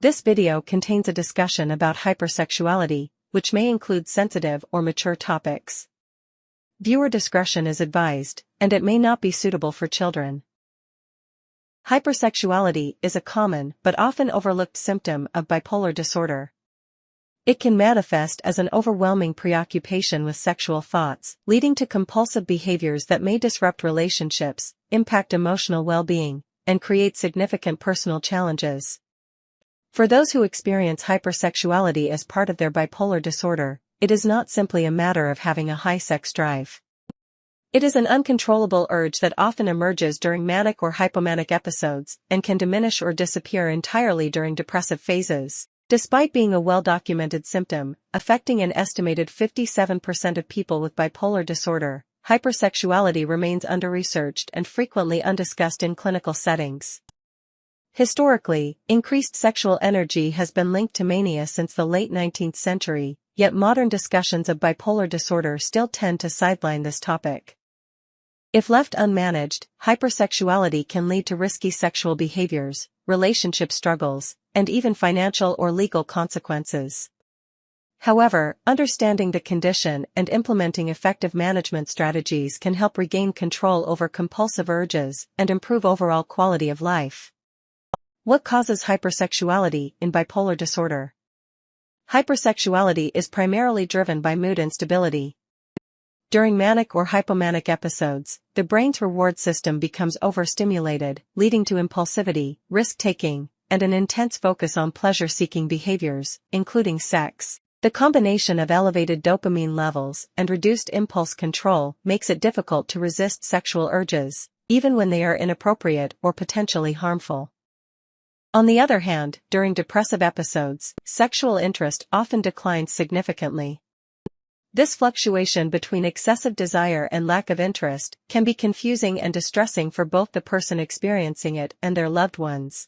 This video contains a discussion about hypersexuality, which may include sensitive or mature topics. Viewer discretion is advised, and it may not be suitable for children. Hypersexuality is a common but often overlooked symptom of bipolar disorder. It can manifest as an overwhelming preoccupation with sexual thoughts, leading to compulsive behaviors that may disrupt relationships, impact emotional well-being, and create significant personal challenges. For those who experience hypersexuality as part of their bipolar disorder, it is not simply a matter of having a high sex drive. It is an uncontrollable urge that often emerges during manic or hypomanic episodes and can diminish or disappear entirely during depressive phases. Despite being a well-documented symptom, affecting an estimated 57% of people with bipolar disorder, hypersexuality remains under-researched and frequently undiscussed in clinical settings. Historically, increased sexual energy has been linked to mania since the late 19th century, yet modern discussions of bipolar disorder still tend to sideline this topic. If left unmanaged, hypersexuality can lead to risky sexual behaviors, relationship struggles, and even financial or legal consequences. However, understanding the condition and implementing effective management strategies can help regain control over compulsive urges and improve overall quality of life. What causes hypersexuality in bipolar disorder? Hypersexuality is primarily driven by mood instability. During manic or hypomanic episodes, the brain's reward system becomes overstimulated, leading to impulsivity, risk-taking, and an intense focus on pleasure-seeking behaviors, including sex. The combination of elevated dopamine levels and reduced impulse control makes it difficult to resist sexual urges, even when they are inappropriate or potentially harmful. On the other hand, during depressive episodes, sexual interest often declines significantly. This fluctuation between excessive desire and lack of interest can be confusing and distressing for both the person experiencing it and their loved ones.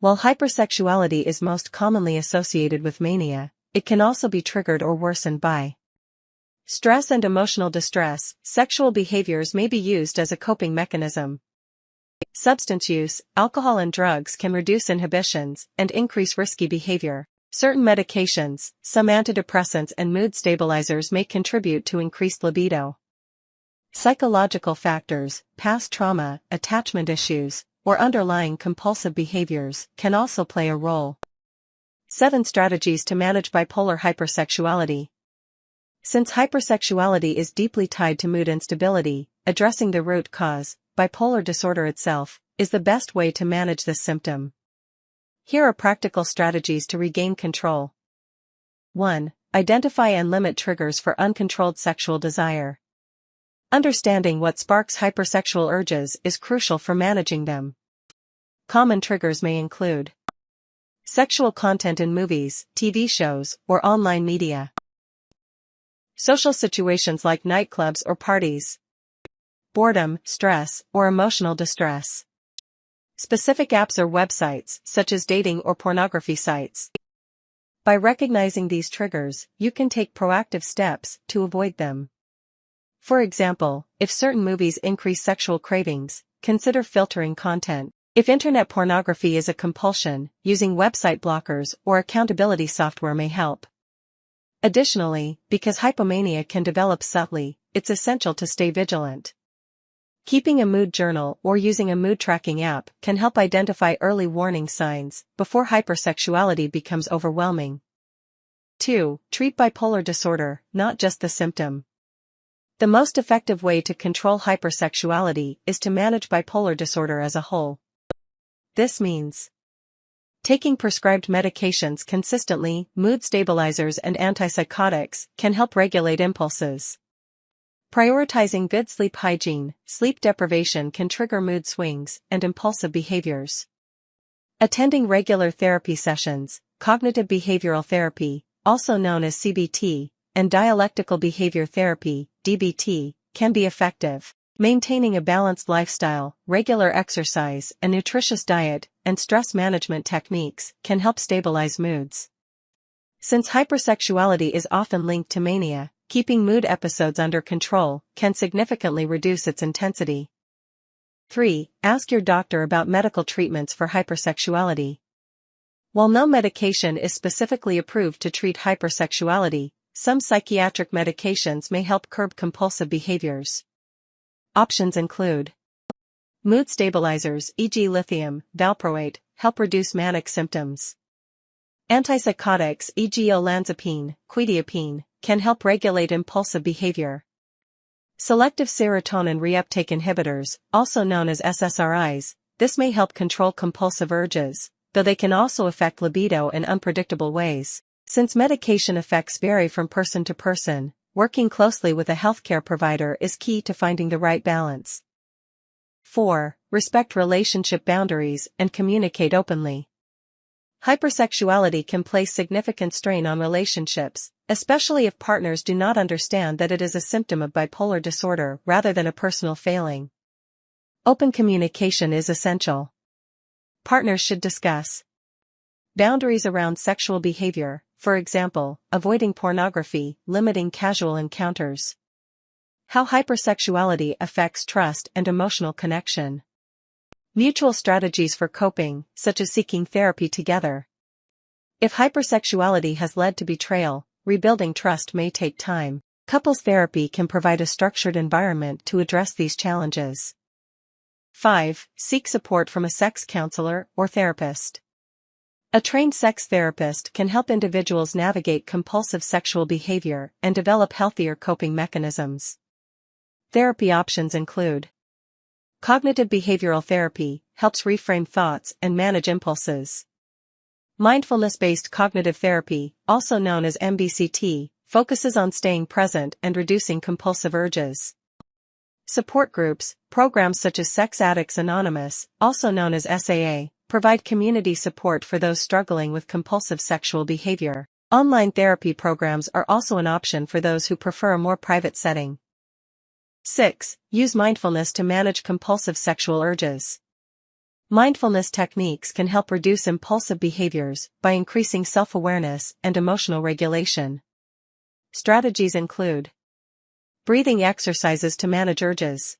While hypersexuality is most commonly associated with mania, it can also be triggered or worsened by stress and emotional distress. Sexual behaviors may be used as a coping mechanism. Substance use, alcohol and drugs can reduce inhibitions and increase risky behavior. Certain medications, some antidepressants and mood stabilizers may contribute to increased libido. Psychological factors, past trauma, attachment issues, or underlying compulsive behaviors can also play a role. 7 strategies to manage bipolar hypersexuality. Since hypersexuality is deeply tied to mood instability, addressing the root cause, bipolar disorder itself, is the best way to manage this symptom. Here are practical strategies to regain control. 1. Identify and limit triggers for uncontrolled sexual desire. Understanding what sparks hypersexual urges is crucial for managing them. Common triggers may include sexual content in movies, TV shows, or online media. Social situations like nightclubs or parties. Boredom, stress, or emotional distress. Specific apps or websites, such as dating or pornography sites. By recognizing these triggers, you can take proactive steps to avoid them. For example, if certain movies increase sexual cravings, consider filtering content. If internet pornography is a compulsion, using website blockers or accountability software may help. Additionally, because hypomania can develop subtly, it's essential to stay vigilant. Keeping a mood journal or using a mood tracking app can help identify early warning signs before hypersexuality becomes overwhelming. 2. Treat bipolar disorder, not just the symptom. The most effective way to control hypersexuality is to manage bipolar disorder as a whole. This means taking prescribed medications consistently. Mood stabilizers and antipsychotics can help regulate impulses. Prioritizing good sleep hygiene. Sleep deprivation can trigger mood swings and impulsive behaviors. Attending regular therapy sessions, cognitive behavioral therapy, also known as CBT, and dialectical behavior therapy, DBT, can be effective. Maintaining a balanced lifestyle, regular exercise, a nutritious diet, and stress management techniques can help stabilize moods. Since hypersexuality is often linked to mania, keeping mood episodes under control can significantly reduce its intensity. 3. Ask your doctor about medical treatments for hypersexuality. While no medication is specifically approved to treat hypersexuality, some psychiatric medications may help curb compulsive behaviors. Options include mood stabilizers, e.g. lithium, valproate, help reduce manic symptoms. Antipsychotics, e.g. olanzapine, quetiapine, can help regulate impulsive behavior. Selective serotonin reuptake inhibitors, also known as SSRIs, this may help control compulsive urges, though they can also affect libido in unpredictable ways. Since medication effects vary from person to person, working closely with a healthcare provider is key to finding the right balance. 4. Respect relationship boundaries and communicate openly. Hypersexuality can place significant strain on relationships, especially if partners do not understand that it is a symptom of bipolar disorder rather than a personal failing. Open communication is essential. Partners should discuss boundaries around sexual behavior, for example, avoiding pornography, limiting casual encounters. How hypersexuality affects trust and emotional connection. Mutual strategies for coping, such as seeking therapy together. If hypersexuality has led to betrayal, rebuilding trust may take time. Couples therapy can provide a structured environment to address these challenges. 5. Seek support from a sex counselor or therapist. A trained sex therapist can help individuals navigate compulsive sexual behavior and develop healthier coping mechanisms. Therapy options include cognitive behavioral therapy, helps reframe thoughts and manage impulses. Mindfulness-based cognitive therapy, also known as MBCT, focuses on staying present and reducing compulsive urges. Support groups, programs such as Sex Addicts Anonymous, also known as SAA, provide community support for those struggling with compulsive sexual behavior. Online therapy programs are also an option for those who prefer a more private setting. 6. Use mindfulness to manage compulsive sexual urges. Mindfulness techniques can help reduce impulsive behaviors by increasing self-awareness and emotional regulation. Strategies include breathing exercises to manage urges,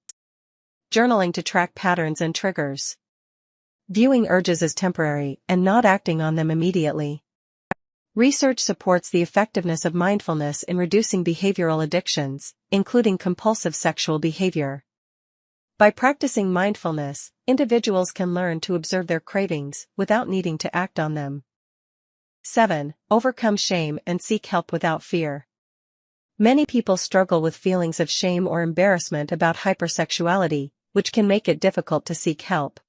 journaling to track patterns and triggers, viewing urges as temporary and not acting on them immediately. Research supports the effectiveness of mindfulness in reducing behavioral addictions, including compulsive sexual behavior. By practicing mindfulness, individuals can learn to observe their cravings without needing to act on them. 7. Overcome shame and seek help without fear. Many people struggle with feelings of shame or embarrassment about hypersexuality, which can make it difficult to seek help.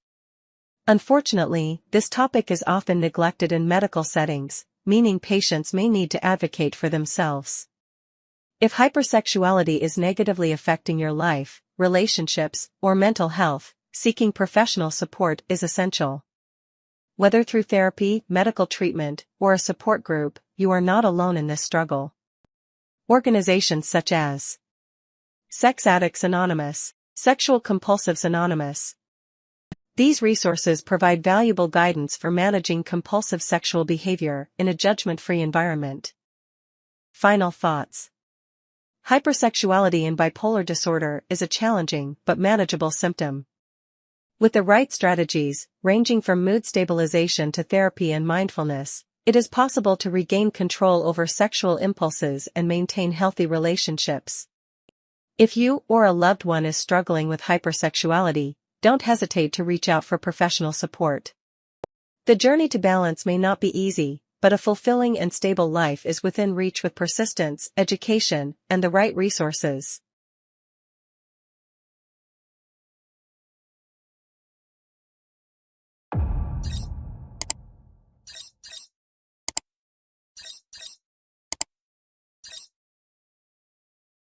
Unfortunately, this topic is often neglected in medical settings, meaning patients may need to advocate for themselves. If hypersexuality is negatively affecting your life, relationships, or mental health, seeking professional support is essential. Whether through therapy, medical treatment, or a support group, you are not alone in this struggle. Organizations such as Sex Addicts Anonymous, Sexual Compulsives Anonymous. These resources provide valuable guidance for managing compulsive sexual behavior in a judgment-free environment. Final thoughts. Hypersexuality in bipolar disorder is a challenging but manageable symptom. With the right strategies, ranging from mood stabilization to therapy and mindfulness, it is possible to regain control over sexual impulses and maintain healthy relationships. If you or a loved one is struggling with hypersexuality, don't hesitate to reach out for professional support. The journey to balance may not be easy, but a fulfilling and stable life is within reach with persistence, education, and the right resources.